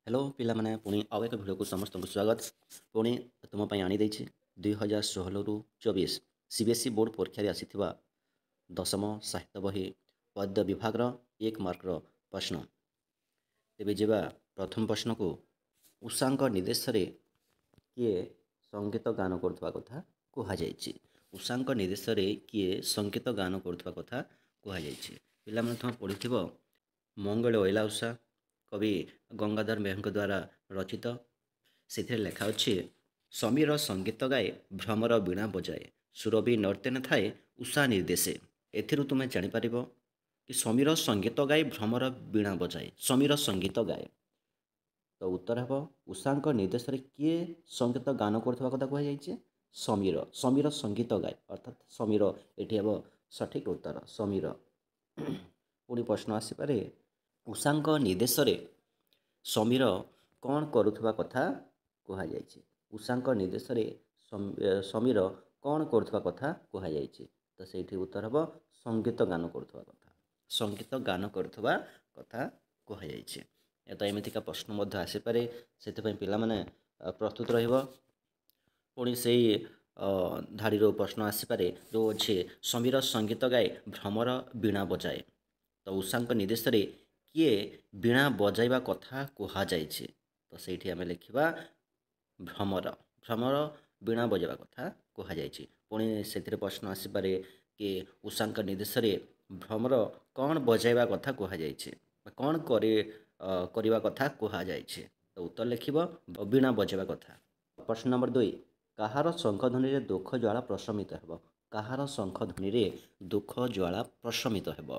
Hello पिलाମାନେ ପୁଣି ଆଉ ଏକ ଭିଡ଼ିଓକୁ ସମସ୍ତଙ୍କୁ ସ୍ୱାଗତ। ପୁଣି ତୁମ ପାଇଁ ଆଣିଦେଇଛି 2016ରୁ 24 CBSE ବୋର୍ଡ଼ ପରୀକ୍ଷାରେ ଆସିଥିବା ଦଶମ ସାହିତ୍ୟ ବହି ପଦ୍ୟ ବିଭାଗର 1 ମାର୍କର ପ୍ରଶ୍ନ। ତେବେ ଯିବା ପ୍ରଥମ ପ୍ରଶ୍ନକୁ। ଉଷାଙ୍କ ନିର୍ଦ୍ଦେଶରେ କିଏ ସଙ୍ଗୀତ ଗାନ କରୁଥିବା କଥା କୁହାଯାଇଛି? ଉଷାଙ୍କ ନିର୍ଦ୍ଦେଶରେ କିଏ ସଙ୍ଗୀତ ଗାନ କରୁଥିବା କଥା କୁହାଯାଇଛି? ପିଲାମାନେ ତୁମେ ପଢ଼ିଥିବ ମଙ୍ଗଳେ ଅଇଲା ଉଷା, କବି ଗଙ୍ଗାଧର ମେହେରଙ୍କ ଦ୍ୱାରା ରଚିତ। ସେଥିରେ ଲେଖା ଅଛି, ସମୀର ସଙ୍ଗୀତ ଗାଏ ଭ୍ରମର ବୀଣା ବଜାଏ, ସୁରଭି ନର୍ତ୍ତନ ଥାଏ ଉଷା ନିର୍ଦ୍ଦେଶେ। ଏଥିରୁ ତୁମେ ଜାଣିପାରିବ କି ସମୀର ସଙ୍ଗୀତ ଗାଏ ଭ୍ରମର ବୀଣା ବଜାଏ, ସମୀର ସଙ୍ଗୀତ ଗାଏ। ତ ଉତ୍ତର ହେବ ଉଷାଙ୍କ ନିର୍ଦ୍ଦେଶରେ କିଏ ସଙ୍ଗୀତ ଗାନ କରୁଥିବା କଥା କୁହାଯାଇଛି? ସମୀର। ସମୀର ସଙ୍ଗୀତ ଗାଏ ଅର୍ଥାତ୍ ସମୀର ଏଠି ହେବ ସଠିକ୍ ଉତ୍ତର, ସମୀର। ପୁଣି ପ୍ରଶ୍ନ ଆସିପାରେ, ଉଷାଙ୍କ ନିର୍ଦ୍ଦେଶରେ ସମୀର କ'ଣ କରୁଥିବା କଥା କୁହାଯାଇଛି? ଉଷାଙ୍କ ନିର୍ଦ୍ଦେଶରେ ସମୀର କ'ଣ କରୁଥିବା କଥା କୁହାଯାଇଛି? ତ ସେଇଠି ଉତ୍ତର ହେବ ସଙ୍ଗୀତ ଗାନ କରୁଥିବା କଥା, ସଙ୍ଗୀତ ଗାନ କରୁଥିବା କଥା କୁହାଯାଇଛି। ତ ଏମିତିକା ପ୍ରଶ୍ନ ମଧ୍ୟ ଆସିପାରେ, ସେଥିପାଇଁ ପିଲାମାନେ ପ୍ରସ୍ତୁତ ରହିବ। ପୁଣି ସେଇ ଧାଡ଼ିରୁ ପ୍ରଶ୍ନ ଆସିପାରେ ଯେଉଁ ଅଛି, ସମୀର ସଙ୍ଗୀତ ଗାଏ ଭ୍ରମର ବୀଣା ବଜାଏ। ତ ଉଷାଙ୍କ ନିର୍ଦ୍ଦେଶରେ କିଏ ବୀଣା ବଜାଇବା କଥା କୁହାଯାଇଛି? ତ ସେଇଠି ଆମେ ଲେଖିବା ଭ୍ରମର। ଭ୍ରମର ବୀଣା ବଜାଇବା କଥା କୁହାଯାଇଛି। ପୁଣି ସେଥିରେ ପ୍ରଶ୍ନ ଆସିପାରେ କି ଉଷାଙ୍କ ନିର୍ଦ୍ଦେଶରେ ଭ୍ରମର କ'ଣ ବଜାଇବା କଥା କୁହାଯାଇଛି ବା କ'ଣ କରିବା କଥା କୁହାଯାଇଛି? ତ ଉତ୍ତର ଲେଖିବ ବୀଣା ବଜାଇବା କଥା। ପ୍ରଶ୍ନ ନମ୍ବର 2, କାହାର ଶଙ୍ଖଧ୍ୱନିରେ ଦୁଃଖ ଜ୍ୱାଳା ପ୍ରଶମିତ ହେବ? କାହାର ଶଙ୍ଖଧ୍ୱନିରେ ଦୁଃଖ ଜ୍ୱାଳା ପ୍ରଶମିତ ହେବ?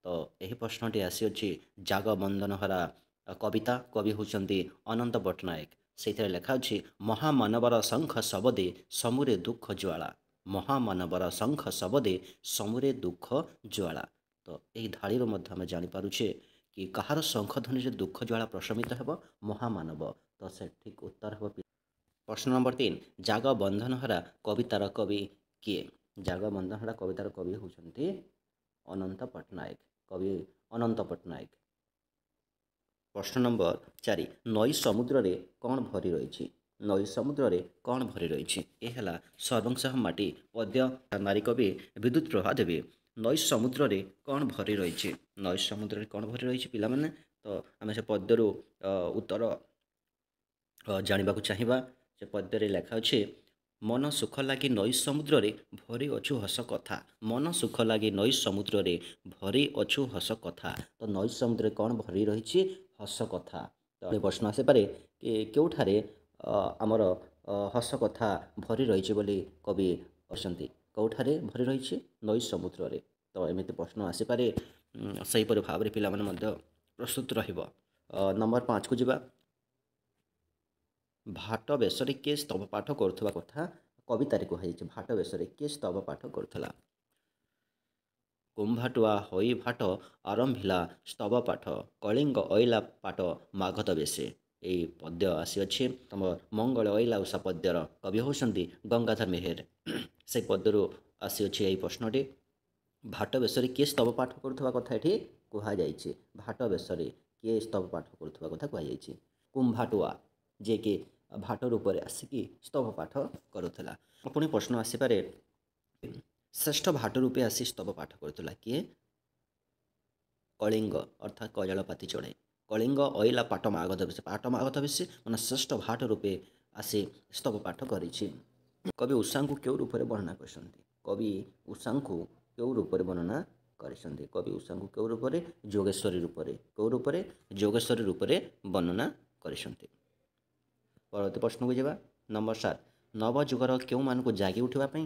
ତ ଏହି ପ୍ରଶ୍ନଟି ଆସିଅଛି ଜାଗବନ୍ଦନହରା କବିତା, କବି ହେଉଛନ୍ତି ଅନନ୍ତ ପଟ୍ଟନାୟକ। ସେଇଥିରେ ଲେଖା ଅଛି, ମହାମାନବର ଶଙ୍ଖ ଶବଦେ ସମୁରେ ଦୁଃଖ ଜ୍ୱାଳା, ମହାମାନବର ଶଙ୍ଖ ଶବଦେ ସମୁରେ ଦୁଃଖ ଜ୍ୱାଳା। ତ ଏହି ଧାଡ଼ିରୁ ମଧ୍ୟ ଆମେ ଜାଣିପାରୁଛେ କି କାହାର ଶଙ୍ଖଧ୍ୱନିରେ ଦୁଃଖ ଜ୍ୱାଳା ପ୍ରଶମିତ ହେବ? ମହାମାନବ। ତ ସଠିକ୍ ଉତ୍ତର ହେବ ପ୍ରଶ୍ନ ନମ୍ବର 3, ଜାଗବନ୍ଦନହରା କବିତାର କବି କିଏ? ଜାଗବନ୍ଦନହରା କବିତାର କବି ହେଉଛନ୍ତି ଅନନ୍ତ ପଟ୍ଟନାୟକ, କବି ଅନନ୍ତ ପଟ୍ଟନାୟକ। ପ୍ରଶ୍ନ ନମ୍ବର 4, ନଈ ସମୁଦ୍ରରେ କ'ଣ ଭରି ରହିଛି? ନଈ ସମୁଦ୍ରରେ କ'ଣ ଭରି ରହିଛି? ଏ ହେଲା ସର୍ବଂସହ ମାଟି ପଦ୍ୟ, ନାରୀ କବି ବିଦ୍ୟୁତ୍ ପ୍ରଭା ଦେବୀ। ନଈ ସମୁଦ୍ରରେ କ'ଣ ଭରି ରହିଛି? ନଈ ସମୁଦ୍ରରେ କ'ଣ ଭରି ରହିଛି ପିଲାମାନେ? ତ ଆମେ ସେ ପଦ୍ୟରୁ ଉତ୍ତର ଜାଣିବାକୁ ଚାହିଁବା। ସେ ପଦ୍ୟରେ ଲେଖା ଅଛି, ମନ ସୁଖ ଲାଗି ନଈ ସମୁଦ୍ରରେ ଭରି ଅଛୁ ହସ କଥା, ମନ ସୁଖ ଲାଗି ନଈ ସମୁଦ୍ରରେ ଭରି ଅଛୁ ହସ କଥା। ତ ନଈ ସମୁଦ୍ରରେ କ'ଣ ଭରି ରହିଛି? ହସ କଥା। ତ ପ୍ରଶ୍ନ ଆସିପାରେ କି କେଉଁଠାରେ ଆମର ହସ କଥା ଭରି ରହିଛି ବୋଲି କବି ଅଛନ୍ତି? କେଉଁଠାରେ ଭରି ରହିଛି? ନଈ ସମୁଦ୍ରରେ। ତ ଏମିତି ପ୍ରଶ୍ନ ଆସିପାରେ, ସେହିପରି ଭାବରେ ପିଲାମାନେ ମଧ୍ୟ ପ୍ରସ୍ତୁତ ରହିବ। ନମ୍ବର 5କୁ ଯିବା। ଭାଟ ବେଶରେ କିଏ ସ୍ତବ ପାଠ କରୁଥିବା କଥା କବିତାରେ କୁହାଯାଇଛି? ଭାଟ ବେଶରେ କିଏ ସ୍ତବ ପାଠ କରୁଥିଲା? କୁମ୍ଭାଟୁଆ ହୋଇ ଭାଟ ଆରମ୍ଭିଲା ସ୍ତବ ପାଠ, କଳିଙ୍ଗ ଅଇଲା ପାଟ ମାଘତ ବେଶେ। ଏହି ପଦ୍ୟ ଆସିଅଛି ତମ ମଙ୍ଗଳ ଅଇଲା ଉଷା ପଦ୍ୟର କବି ହେଉଛନ୍ତି ଗଙ୍ଗାଧର ମେହେର। ସେହି ପଦ୍ୟରୁ ଆସିଅଛି ଏହି ପ୍ରଶ୍ନଟି। ଭାଟ ବେଶରେ କିଏ ସ୍ତବ ପାଠ କରୁଥିବା କଥା ଏଠି କୁହାଯାଇଛି? ଭାଟ ବେଶରେ କିଏ ସ୍ତବ ପାଠ କରୁଥିବା କଥା କୁହାଯାଇଛି? କୁମ୍ଭାଟୁଆ, ଯିଏକି ଭାଟ ରୂପରେ ଆସିକି ସ୍ତବ ପାଠ କରୁଥିଲା। ପୁଣି ପ୍ରଶ୍ନ ଆସିପାରେ, ଶ୍ରେଷ୍ଠ ଭାଟ ରୂପେ ଆସି ସ୍ତବ ପାଠ କରୁଥିଲା କିଏ? କଳିଙ୍ଗ ଅର୍ଥାତ୍ କଜଳପାତି ଚଢ଼େ। କଳିଙ୍ଗ ଅଇଲା ପାଟ ମାଗଧ ବେଶେ, ପାଟ ମାଗଧ ବେଶେ ମାନେ ଶ୍ରେଷ୍ଠ ଭାଟ ରୂପେ ଆସି ସ୍ତବ ପାଠ କରିଛି। କବି ଉଷାଙ୍କୁ କେଉଁ ରୂପରେ ବର୍ଣ୍ଣନା କରିଛନ୍ତି? କବି ଉଷାଙ୍କୁ କେଉଁ ରୂପରେ ବର୍ଣ୍ଣନା କରିଛନ୍ତି? କବି ଉଷାଙ୍କୁ କେଉଁ ରୂପରେ? ଯୋଗେଶ୍ୱରୀ ରୂପରେ। କେଉଁ ରୂପରେ? ଯୋଗେଶ୍ୱରୀ ରୂପରେ ବର୍ଣ୍ଣନା କରିଛନ୍ତି। ପରବର୍ତ୍ତୀ ପ୍ରଶ୍ନକୁ ଯିବା। ନମ୍ବର 7, ନବଯୁଗର କେଉଁମାନଙ୍କୁ ଜାଗି ଉଠିବା ପାଇଁ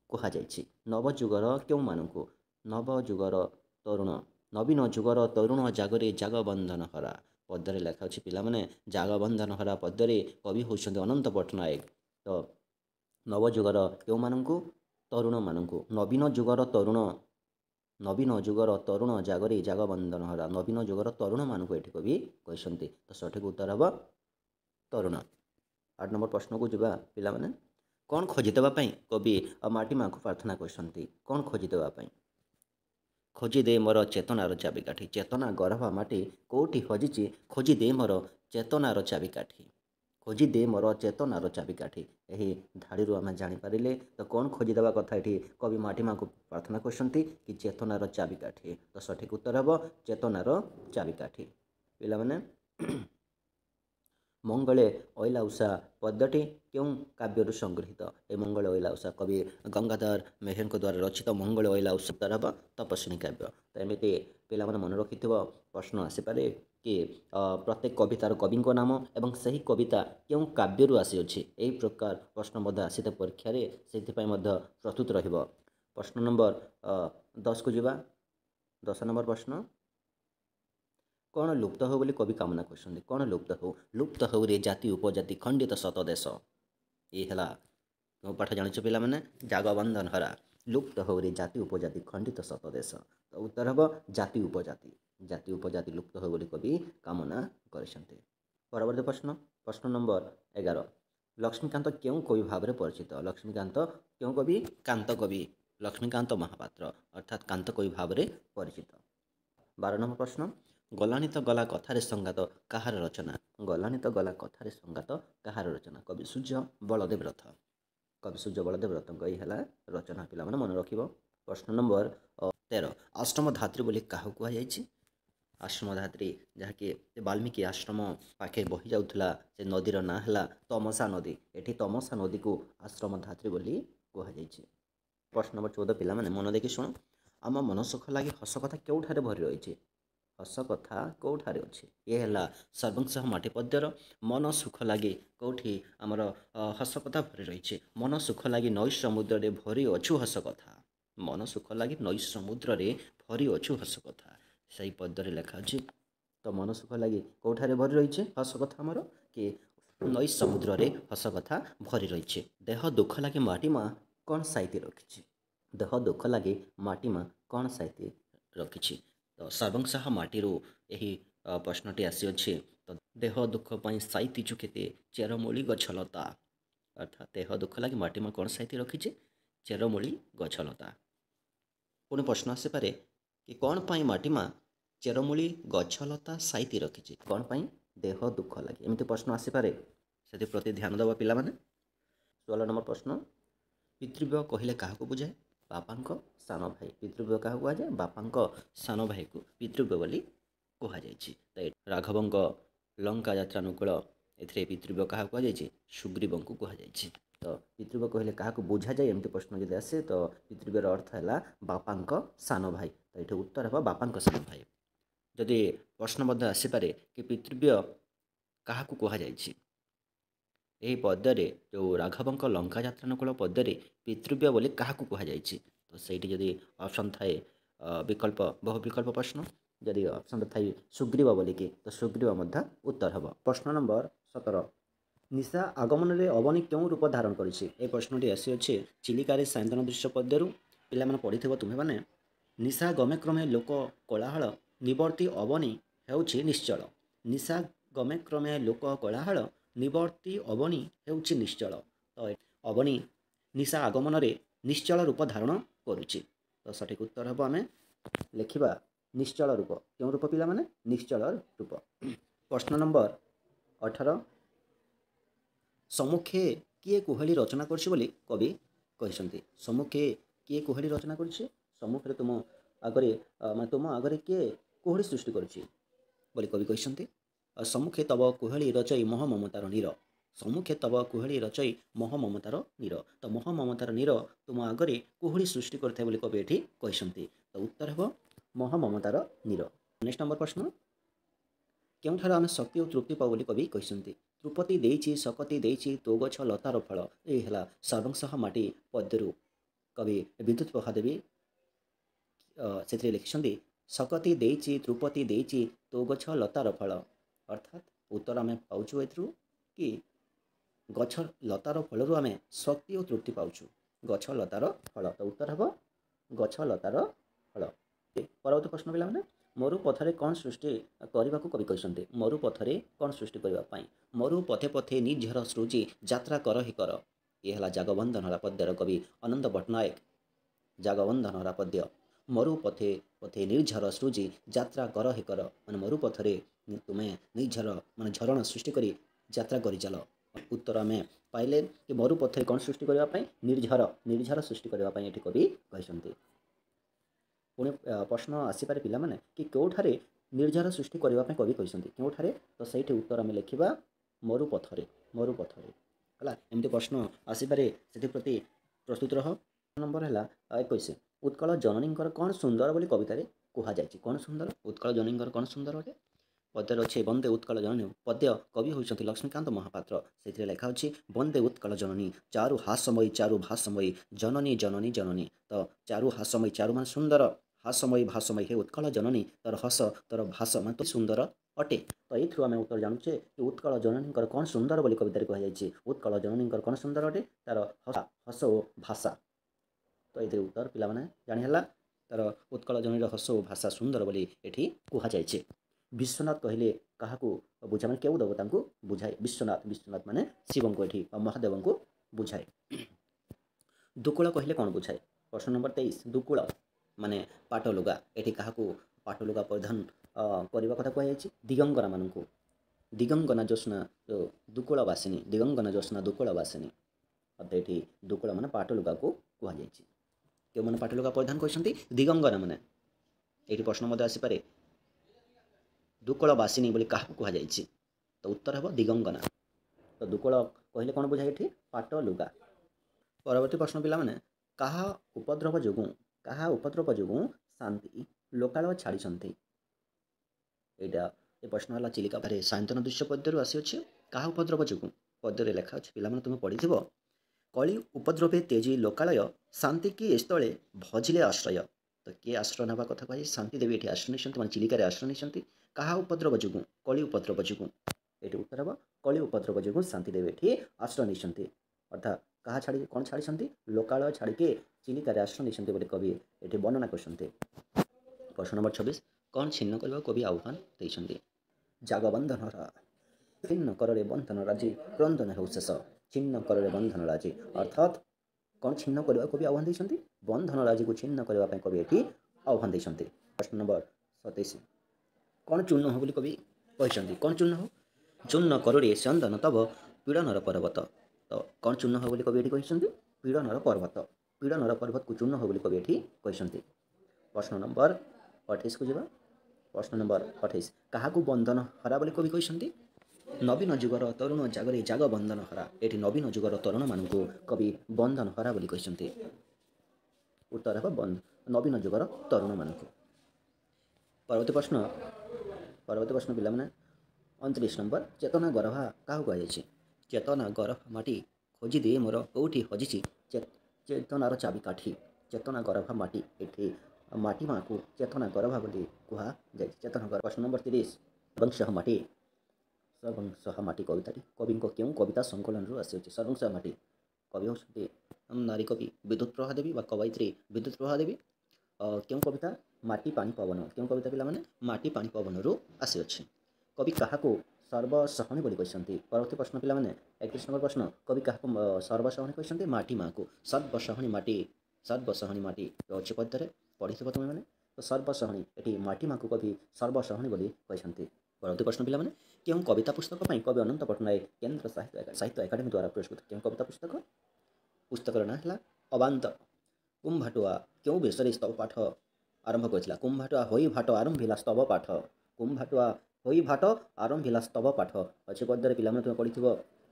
କୁହାଯାଇଛି? ନବଯୁଗର କେଉଁମାନଙ୍କୁ? ନବଯୁଗର ତରୁଣ, ନବୀନ ଯୁଗର ତରୁଣ ଜାଗରେ ଜାଗବନ୍ଦନ ହରା। ପଦ୍ୟରେ ଲେଖା ଅଛି ପିଲାମାନେ, ଜାଗବନ୍ଦନ ହରା ପଦ୍ୟରେ କବି ହେଉଛନ୍ତି ଅନନ୍ତ ପଟ୍ଟନାୟକ। ତ ନବଯୁଗର କେଉଁମାନଙ୍କୁ? ତରୁଣମାନଙ୍କୁ। ନବୀନ ଯୁଗର ତରୁଣ, ନବୀନ ଯୁଗର ତରୁଣ ଜାଗରେ ଜାଗବନ୍ଦନ ହରା, ନବୀନ ଯୁଗର ତରୁଣମାନଙ୍କୁ ଏଠି କବି କହିଛନ୍ତି। ତ ସଠିକ୍ ଉତ୍ତର ହେବ ତରୁଣ। 8 ନମ୍ବର ପ୍ରଶ୍ନକୁ ଯିବା ପିଲାମାନେ। କ'ଣ ଖୋଜି ଦେବା ପାଇଁ କବି ମାଟି ମା'କୁ ପ୍ରାର୍ଥନା କରିଛନ୍ତି? କ'ଣ ଖୋଜି ଦେବା ପାଇଁ? ଖୋଜି ଦେ ମୋର ଚେତନାର ଚାବିକାଠି। ଚେତନା ଗର୍ଭ ମାଟି କେଉଁଠି ହଜିଛି, ଖୋଜି ଦେ ମୋର ଚେତନାର ଚାବିକାଠି। ଖୋଜି ଦେ ମୋର ଚେତନାର ଚାବିକାଠି। ଏହି ଧାଡ଼ିରୁ ଆମେ ଜାଣିପାରିଲେ ତ କ'ଣ ଖୋଜିଦେବା କଥା ଏଠି କବି ମାଟିମାକୁ ପ୍ରାର୍ଥନା କରୁଛନ୍ତି କି ଚେତନାର ଚାବିକାଠି। ତ ସଠିକ୍ ଉତ୍ତର ହେବ ଚେତନାର ଚାବିକାଠି। ପିଲାମାନେ ମଙ୍ଗଳେ ଅଇଲା ଉଷା ପଦ୍ୟଟି କେଉଁ କାବ୍ୟରୁ ସଂଗୃହୀତ? ଏ ମଙ୍ଗଳେ ଅଇଲା ଉଷା କବି ଗଙ୍ଗାଧର ମେହେରଙ୍କ ଦ୍ୱାରା ରଚିତ ମଙ୍ଗଳେ ଅଇଲା ଉଷା ଦ୍ୱାରା ହେବ ତପସ୍ୱିନୀ କାବ୍ୟ। ତ ଏମିତି ପିଲାମାନେ ମନେ ରଖିଥିବ ପ୍ରଶ୍ନ ଆସିପାରେ କି ପ୍ରତ୍ୟେକ କବିତାର କବିଙ୍କ ନାମ ଏବଂ ସେହି କବିତା କେଉଁ କାବ୍ୟରୁ ଆସିଅଛି। ଏହି ପ୍ରକାର ପ୍ରଶ୍ନ ମଧ୍ୟ ଆସିଥାଏ ପରୀକ୍ଷାରେ, ସେଥିପାଇଁ ମଧ୍ୟ ପ୍ରସ୍ତୁତ ରହିବ। ପ୍ରଶ୍ନ ନମ୍ବର 10କୁ ଯିବା। 10 ନମ୍ବର ପ୍ରଶ୍ନ, କ'ଣ ଲୁପ୍ତ ହେଉ ବୋଲି କବି କାମନା କରୁଛନ୍ତି? କ'ଣ ଲୁପ୍ତ ହେଉ? ଲୁପ୍ତ ହେଉ ରେ ଜାତି ଉପଜାତି ଖଣ୍ଡିତ ଶତ ଦେଶ। ଇଏ ହେଲା କେଉଁ ପାଠ ଜାଣିଛ ପିଲାମାନେ? ଜାଗବନ୍ଧନ ହରା। ଲୁପ୍ତ ହେଉ ରେ ଜାତି ଉପଜାତି ଖଣ୍ଡିତ ଶତ ଦେଶ। ତ ଉତ୍ତର ହେବ ଜାତି ଉପଜାତି। ଜାତି ଉପଜାତି ଲୁପ୍ତ ହେଉ ବୋଲି କବି କାମନା କରିଛନ୍ତି। ପରବର୍ତ୍ତୀ ପ୍ରଶ୍ନ, ପ୍ରଶ୍ନ ନମ୍ବର 11, ଲକ୍ଷ୍ମୀକାନ୍ତ କେଉଁ କବି ଭାବରେ ପରିଚିତ? ଲକ୍ଷ୍ମୀକାନ୍ତ କେଉଁ କବି? କାନ୍ତ କବି। ଲକ୍ଷ୍ମୀକାନ୍ତ ମହାପାତ୍ର ଅର୍ଥାତ୍ କାନ୍ତ କବି ଭାବରେ ପରିଚିତ। 12 ନମ୍ବର ପ୍ରଶ୍ନ, ଗଲାଣି ତ ଗଲା କଥାରେ ସଂଗାତ କାହାର ରଚନା? ଗଲାଣି ତ ଗଲା କଥାରେ ସଂଗାତ କାହାର ରଚନା? କବି ସୂର୍ଯ୍ୟ ବଳଦେବ ରଥ। କବି ସୂର୍ଯ୍ୟ ବଳଦେବ ରଥଙ୍କ ଏହି ହେଲା ରଚନା। ପିଲାମାନେ ମନେ ରଖିବ। ପ୍ରଶ୍ନ ନମ୍ବର 13, ଆଶ୍ରମ ଧାତ୍ରୀ ବୋଲି କାହାକୁ କୁହାଯାଇଛି? ଆଶ୍ରମ ଧାତ୍ରୀ ଯାହାକି ବାଲ୍ମୀକି ଆଶ୍ରମ ପାଖେ ବହି ଯାଉଥିଲା, ସେ ନଦୀର ନାଁ ହେଲା ତମସା ନଦୀ। ଏଠି ତମସା ନଦୀକୁ ଆଶ୍ରମ ଧାତ୍ରୀ ବୋଲି କୁହାଯାଇଛି। ପ୍ରଶ୍ନ ନମ୍ବର 14, ପିଲାମାନେ ମନ ଦେଇକି ଶୁଣ। ଆମ ମନ ସୁଖ ଲାଗି ହସ କଥା କେଉଁଠାରେ ଭରି ରହିଛି? ହସ କଥା କେଉଁଠାରେ ଅଛି? ଏ ହେଲା ସର୍ବଂସହ ମାଟି ପଦ୍ୟର ମନ ସୁଖ ଲାଗି କେଉଁଠି ଆମର ହସ କଥା ଭରି ରହିଛି। ମନ ସୁଖ ଲାଗି ନଈ ସମୁଦ୍ରରେ ଭରି ଅଛୁ ହସ କଥା। ମନ ସୁଖ ଲାଗି ନଈ ସମୁଦ୍ରରେ ଭରି ଅଛୁ ହସ କଥା। ସେହି ପଦ୍ୟରେ ଲେଖା ଅଛି। ତ ମନ ସୁଖ ଲାଗି କେଉଁଠାରେ ଭରି ରହିଛି ହସ କଥା? ଆମର କି ନଈ ସମୁଦ୍ରରେ ହସ କଥା ଭରି ରହିଛି। ଦେହ ଦୁଃଖ ଲାଗି ମାଟି ମା କ'ଣ ସାଇତି ରଖିଛି? ଦେହ ଦୁଃଖ ଲାଗି ମାଟି ମା କ'ଣ ସାଇତି ରଖିଛି? ତ ସର୍ବଂସହ ମାଟିରୁ ଏହି ପ୍ରଶ୍ନଟି ଆସିଅଛି। ତ ଦେହ ଦୁଃଖ ପାଇଁ ସାଇତିଛୁ କେତେ ଚେରମୂଳି ଗଛଲତା। ଅର୍ଥାତ୍ ଦେହ ଦୁଃଖ ଲାଗି ମାଟି ମା କ'ଣ ସାଇତି ରଖିଛି? ଚେରମୂଳି ଗଛଲତା। ପୁଣି ପ୍ରଶ୍ନ ଆସିପାରେ କି କ'ଣ ପାଇଁ ମାଟି ମା ଚେରମୂଳି ଗଛଲତା ସାଇତି ରଖିଛି? କ'ଣ ପାଇଁ? ଦେହ ଦୁଃଖ ଲାଗି। ଏମିତି ପ୍ରଶ୍ନ ଆସିପାରେ, ସେଥିପ୍ରତି ଧ୍ୟାନ ଦେବ ପିଲାମାନେ। 16 ନମ୍ବର ପ୍ରଶ୍ନ, ପିତୃବ୍ୟ କହିଲେ କାହାକୁ ବୁଝାଏ? ବାପାଙ୍କ ସାନ ଭାଇ। ପିତୃବ୍ୟ କାହାକୁ କୁହାଯାଏ? ବାପାଙ୍କ ସାନ ଭାଇକୁ ପିତୃବ୍ୟ ବୋଲି କୁହାଯାଇଛି। ତ ରାଘବଙ୍କ ଲଙ୍କା ଯାତ୍ରାନୁକୂଳ, ଏଥିରେ ପିତୃବ୍ୟ କାହାକୁ କୁହାଯାଇଛି? ସୁଗ୍ରୀବଙ୍କୁ କୁହାଯାଇଛି। ତ ପିତୃବ୍ୟ କହିଲେ କାହାକୁ ବୁଝାଯାଏ? ଏମିତି ପ୍ରଶ୍ନ ଯଦି ଆସେ ତ ପିତୃବ୍ୟର ଅର୍ଥ ହେଲା ବାପାଙ୍କ ସାନ ଭାଇ। ତ ଏଠି ଉତ୍ତର ହେବ ବାପାଙ୍କ ସାନ ଭାଇ। ଯଦି ପ୍ରଶ୍ନ ମଧ୍ୟ ଆସିପାରେ କି ପିତୃବ୍ୟ କାହାକୁ କୁହାଯାଇଛି? ଏହି ପଦ୍ୟରେ ଯେଉଁ ରାଘବଙ୍କ ଲଙ୍କା ଯାତ୍ରାନୁକୂଳ ପଦ୍ୟରେ ପିତୃବ୍ୟ ବୋଲି କାହାକୁ କୁହାଯାଇଛି? ତ ସେଇଠି ଯଦି ଅପସନ୍ ଥାଏ ବିକଳ୍ପ, ବହୁ ବିକଳ୍ପ ପ୍ରଶ୍ନ, ଯଦି ଅପସନ୍ ଥାଏ ସୁଗ୍ରୀବ ବୋଲିକି, ତ ସୁଗ୍ରୀବ ମଧ୍ୟ ଉତ୍ତର ହେବ। ପ୍ରଶ୍ନ ନମ୍ବର 17, ନିଶା ଆଗମନରେ ଅବନୀ କେଉଁ ରୂପ ଧାରଣ କରିଛି? ଏ ପ୍ରଶ୍ନଟି ଆସିଅଛି ଚିଲିକାରେ ସାୟନ୍ତନ ଦୃଶ୍ୟ ପଦ୍ୟରୁ। ପିଲାମାନେ ପଢ଼ିଥିବ ତୁମେମାନେ। ନିଶା ଗମେ କ୍ରମେ ଲୋକ କୋଳାହଳ ନିବର୍ତ୍ତି ଅବନୀ ହେଉଛି ନିଶ୍ଚଳ। ନିଶା ଗମେ କ୍ରମେ ଲୋକ କୋଳାହଳ ନିବର୍ତ୍ତି ଅବନୀ ହେଉଛି ନିଶ୍ଚଳ। ତ ଅବନୀ ନିଶା ଆଗମନରେ ନିଶ୍ଚଳ ରୂପ ଧାରଣ କରୁଛି। ତ ସଠିକ୍ ଉତ୍ତର ହେବ, ଆମେ ଲେଖିବା ନିଶ୍ଚଳ ରୂପ। କେଉଁ ରୂପ ପିଲାମାନେ? ନିଶ୍ଚଳ ରୂପ। ପ୍ରଶ୍ନ ନମ୍ବର 18, ସମ୍ମୁଖେ କିଏ କୁହେଳି ରଚନା କରିଛି ବୋଲି କବି କହିଛନ୍ତି? ସମ୍ମୁଖେ କିଏ କୁହେଳି ରଚନା କରିଛି? ସମ୍ମୁଖରେ ତୁମ ଆଗରେ ତୁମ ଆଗରେ କିଏ କୁହୁଡ଼ି ସୃଷ୍ଟି କରିଛି ବୋଲି କବି କହିଛନ୍ତି? ସମ୍ମୁଖେ ତବ କୁହେଳି ରଚଇ ମୋହ ମମତାର ନୀର। ସମ୍ମୁଖେ ତବ କୁହେଳି ରଚଇ ମୋହ ମମତାର ନୀର। ତ ମୋହ ମମତାର ନୀର ତୁମ ଆଗରେ କୁହୁଡ଼ି ସୃଷ୍ଟି କରିଥାଏ ବୋଲି କବି ଏଠି କହିଛନ୍ତି। ତ ଉତ୍ତର ହେବ ମୋହ ମମତାର ନୀର। 19 ନମ୍ବର ପ୍ରଶ୍ନ, କେଉଁଠାରୁ ଆମେ ଶକ୍ତି ଓ ତୃପ୍ତି ପାଉ ବୋଲି କବି କହିଛନ୍ତି? ତୃପତି ଦେଇଛି ଶକତି ଦେଇଛି ତୋ ଗଛ ଲତାର ଫଳ। ଏହି ହେଲା ସର୍ବଂସହ ମାଟି ପଦ୍ୟରୁ କବି ବିଦ୍ୟୁତ୍ ମହାଦେବୀ ସେଥିରେ ଲେଖିଛନ୍ତି ଶକତି ଦେଇଛି ତୃପତି ଦେଇଛି ତୋ ଗଛ ଲତାର ଫଳ। ଅର୍ଥାତ୍ ଉତ୍ତର ଆମେ ପାଉଛୁ ଏଥିରୁ କି ଗଛ ଲତାର ଫଳରୁ ଆମେ ଶକ୍ତି ଓ ତୃପ୍ତି ପାଉଛୁ। ଗଛ ଲତାର ଫଳ। ତ ଉତ୍ତର ହେବ ଗଛ ଲତାର ଫଳ। ପରବର୍ତ୍ତୀ ପ୍ରଶ୍ନ ପିଲାମାନେ, ମରୁ ପଥରେ କ'ଣ ସୃଷ୍ଟି କରିବାକୁ କବି କହିଛନ୍ତି? ମରୁ ପଥରେ କ'ଣ ସୃଷ୍ଟି କରିବା ପାଇଁ? ମରୁ ପଥେ ପଥେ ନିଝର ସୃଜି ଯାତ୍ରା କର ହି କର। ଏ ହେଲା ଜାଗବନ୍ଧନ ହରା ପଦ୍ୟର କବି ଅନନ୍ତ ପଟ୍ଟନାୟକ ଜାଗବନ୍ଧନ ହରା ପଦ୍ୟ मरु पथे पथे निर्झर सृजी यात्रा कर हे कर माने मरु पथरे तुम्हें निर्झर माने झरणा सृष्टि करी यात्रा करी चल। उत्तर आम पाइले कि मरु पथरे कौन सृष्टि करने निर्झर निर्झर सृष्टि करने ये कवि कहते। पुणी प्रश्न आसपे पाने कि क्योंठारे निर्झर सृष्टि करने कवि कहते क्योंठारे तो सही उत्तर आम लिखा मरुपथरे मरुपथरे है एमती प्रश्न आसपे से प्रति प्रस्तुत रह। नंबर है 21 उत्कल जननी कौन सुंदर बोली कवितार कहुई कौन सुंदर उत्कल जननी कौन सुंदर अटे पद्यर अच्छे वंदे उत्कल जननी पद्य कवि होती लक्ष्मीकांत महापात्र से लेखा अच्छी वंदे उत्कल जननी चारु हासमयी चारु भासमयी जननी जननी जननी तो चारु हासमयी चारु मान सुंदर हासमयी भासमयी हे उत्कल जननी तर हस तर भास मान तो सुंदर अटे। तो ये आम उत्तर जानूचे कि उत्कल जननी कौन सुंदर बोली कवितार कहुई उत्कल जननी कौन सुंदर अटे तार हस और भाषा। तो ये उत्तर पिला जानीला तार उत्कल जननी हस और भाषा सुंदर बोली ये कहुई। विश्वनाथ कहले क्या बुझा मैंने क्यों देवता को बुझाए विश्वनाथ विश्वनाथ माने शिव को ये महादेव को बुझाए। दुकूल कहले कौन बुझाए प्रश्न नंबर 23 दुकूल माने पाटलुगा ये क्या पाटलुगा परिधान करने कथा कहुई दिगंगना मान दिगंगना ज्योत्ना दुकूल बासिनी दिगंगना ज्योत्ना दुकूल बासिनी अर्थात ये दुकूल माने पाटलुगा को कहुई क्यों मैंने पाटलुगा परिधान कर दिगंगना माने ये प्रश्न आसपे दुकूल बासिनी बोली क्या कहुई तो उत्तर हम दिगंगना। तो दुकूल कहले कौन बुझाए ये पाट लुगा। परवर्ती प्रश्न पिला माने कहा उपद्रव जोगु शांति लोकाल छाड़ी यहाँ ये प्रश्न है चिलिका बारे सायंतन दृश्य पद्यर आसी क्या उपद्रव जोगु पद्य लेखा अच्छे पिला तुम्हें पढ़ी कली उपद्रवे तेजी लोकालय शांति की स्थले भजिले आश्रय। तो किए आश्रय ना कथा कह शांति देवी ये आश्रय नहीं मैं चिलिकार आश्रय नहीं क्या उपद्रव जोगु कली उपद्रव जोगु ये उत्तर हम कली उपद्रव जोगु शांति देवी ये आश्रय नहीं अर्थात क्या छाड़ी कौन छाड़ी लोकालय छाड़ी चिलिकार आश्रय नहीं कवि ये वर्णना करते। प्रश्न नंबर 26 कौन छिन्न करने कवि आह्वान देते जागबंधन छिन्न कर बंधन राजी क्रंदन हो शेष छिन्न कर बंधन राजी अर्थात कौन छिन्न करने कवि आह्वान देते बंधन राजी को छिन्न करने कवि ये आह्वान देते। प्रश्न नंबर 27 कौन चूर्ण हो कवि कहते कौन चूर्ण हो चूर्ण करे चंदन तब पीड़नर पर्वत। तो कौन चूर्ण हो कवि ये कहते पीड़नर पर्वत को चूर्ण हो कवि ये कहते। प्रश्न नंबर 28 को जावा। प्रश्न नंबर 28 क्या बंधन हरा बोली कवि कहते नवीन जुगर तरुण जागरे जाग बंधन हरा ये नवीन जुगर तरुण मान कवि बंधन हरा बोली कहते। उत्तर हम नवीन जुगर तरुण मान। परवर्ती प्रश्न पिला माने 29 नंबर चेतना गरभा क्या कहुई चेतना गरभा माटी खोजी दिए मोर कौटी हजिची चेतनार चाबिकाठी चेतना गरभा माटी ये माटी माँ को चेतना गरभा बोली कहुई चेतना गरभा। प्रश्न नंबर 30 सर्वंशः माटी कविता कवि क्यों कविता संकलन आसी सर्वंशः माटी कवि होती नारी कवि विद्युत प्रभा देवी कवयित्री विद्युत प्रभा देवी क्यों कविता माटी पानी पवन क्यों कविता पिला माने माटी पानी पवन रु आसी अच्छे कवि क्या सर्वसहनी बोली कहते। परवर्ती प्रश्न पिला माने 31 नंबर प्रश्न कवि क्या सर्वसहनी कहते माटी माँ को सर्वसहनी माटी अच्छे पद्य पढ़ी तुम मैंने तो सर्वसहनी ये माटी माँ को कवि सर्वसहनी बोली कहते। परवर्ती प्रश्न पिला माने क्यों कविता पुस्तक कवि अनंत पट्टनायक केन्द्र साहित्य एकाडेमी द्वारा पुरस्कृत क्यों कविता पुस्तक ना है अबांत कुंभाटुआ क्यों बेसरे स्तव पाठ आरंभ कर कुंभाटुआ होई भाट आरंभिला स्तव पाठ कुंभाटुआ होई भाट आरंभिला स्तव पाठ अच्छे पद्य पिला तुम पढ़ी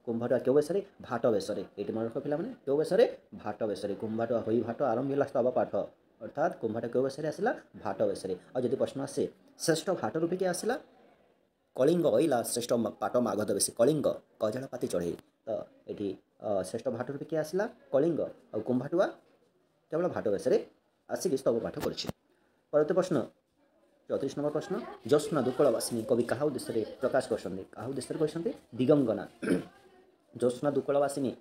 कुंभाटुआ क्यों बेसरे भाट बेसरे ये मन रख पिला क्यों बेसरे भाट बेसरे कुंभाटुआ होई भाट आरंभिला स्तव पाठ अर्थात कुंभाट क्यों बेसरे आसला भाट बेसरे। और जब प्रश्न आसे श्रेष्ठ भाट रूपी किए आसला कलिंग अइला श्रेष्ठ पाट मागध बेसी कलिंग कजला पाती चढ़े तो ये श्रेष्ठ भाट रूपी किए आसला कलिंग और कुंभाटुआ केवल भाट बेसरे आसिक स्तव पाठ कर। परवर्ती प्रश्न 34 नंबर प्रश्न ज्योत्ना दुकूल बासिनी कवि क्या उद्देश्य प्रकाश कर उद्देश्य दिगंगना ज्योत्ना दुकूल बासिनी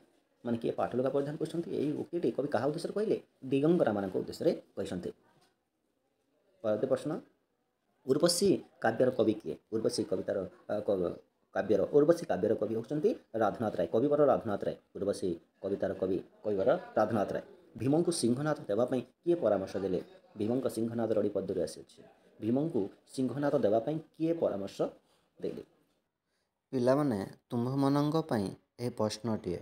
मान किए पाटलुगा परिधान करती कवि क्या उद्देश्य कहले दिगंगना मान उद्देश्य कहते। परवर्ती प्रश्न उर्वशी काव्यर कवि किए उर्वशी कवितार उर्वशी काव्यर कवि होती राधानाथ राय कविवर राधानाथ राय उर्वशी कवितार कवि कविवर राधानाथ राय। भीम को सिंहनाथ देवाई किए परामर्श देले ଭୀମଙ୍କ ସିଂହନାଦ ରଡ଼ି ପଦ୍ୟରୁ ଆସିଅଛି। ଭୀମଙ୍କୁ ସିଂହନାଦ ଦେବା ପାଇଁ କିଏ ପରାମର୍ଶ ଦେଲେ? ପିଲାମାନେ, ତୁମ୍ଭମାନଙ୍କ ପାଇଁ ଏହି ପ୍ରଶ୍ନଟିଏ।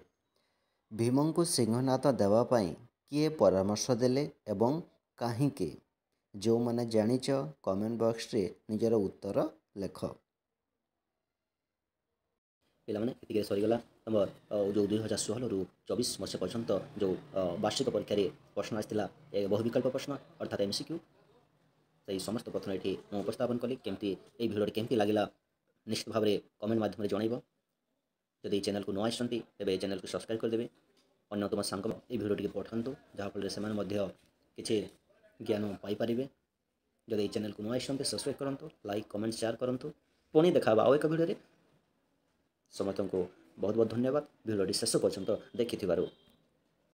ଭୀମଙ୍କୁ ସିଂହନାଦ ଦେବା ପାଇଁ କିଏ ପରାମର୍ଶ ଦେଲେ ଏବଂ କାହିଁକି? ଯେଉଁମାନେ ଜାଣିଛ କମେଣ୍ଟ ବକ୍ସରେ ନିଜର ଉତ୍ତର ଲେଖ। ପିଲାମାନେ, ଏତିକିରେ ସରିଗଲା ଆମର ଯେଉଁ 2016ରୁ 24 ମସିହା ପର୍ଯ୍ୟନ୍ତ ଯେଉଁ ବାର୍ଷିକ ପରୀକ୍ଷାରେ ପ୍ରଶ୍ନ ଆସିଥିଲା ବହୁ ବିକଳ୍ପ ପ୍ରଶ୍ନ ଅର୍ଥାତ୍ MCQ, ସେହି ସମସ୍ତ ପ୍ରଶ୍ନ ଏଠି ମୁଁ ଉପସ୍ଥାପନ କଲି। କେମିତି ଏହି ଭିଡ଼ିଓଟି କେମିତି ଲାଗିଲା ନିଶ୍ଚିତ ଭାବରେ କମେଣ୍ଟ ମାଧ୍ୟମରେ ଜଣାଇବ। ଯଦି ଏହି ଚ୍ୟାନେଲକୁ ନ ଆସିଛନ୍ତି ତେବେ ଏହି ଚ୍ୟାନେଲକୁ ସବସ୍କ୍ରାଇବ୍ କରିଦେବେ। ଅନ୍ୟ ତୁମ ସାଙ୍ଗ ଏହି ଭିଡ଼ିଓଟିକୁ ପଠାନ୍ତୁ, ଯାହାଫଳରେ ସେମାନେ ମଧ୍ୟ କିଛି ଜ୍ଞାନ ପାଇପାରିବେ। ଯଦି ଏହି ଚ୍ୟାନେଲକୁ ନ ଆସିଛନ୍ତି ସବସ୍କ୍ରାଇବ୍ କରନ୍ତୁ, ଲାଇକ୍ କମେଣ୍ଟ ସେୟାର କରନ୍ତୁ। ପୁଣି ଦେଖା ହେବା ଆଉ ଏକ ଭିଡ଼ିଓରେ। ସମସ୍ତଙ୍କୁ ବହୁତ ବହୁତ ଧନ୍ୟବାଦ ଭିଡ଼ିଓଟି ଶେଷ ପର୍ଯ୍ୟନ୍ତ ଦେଖିଥିବାରୁ।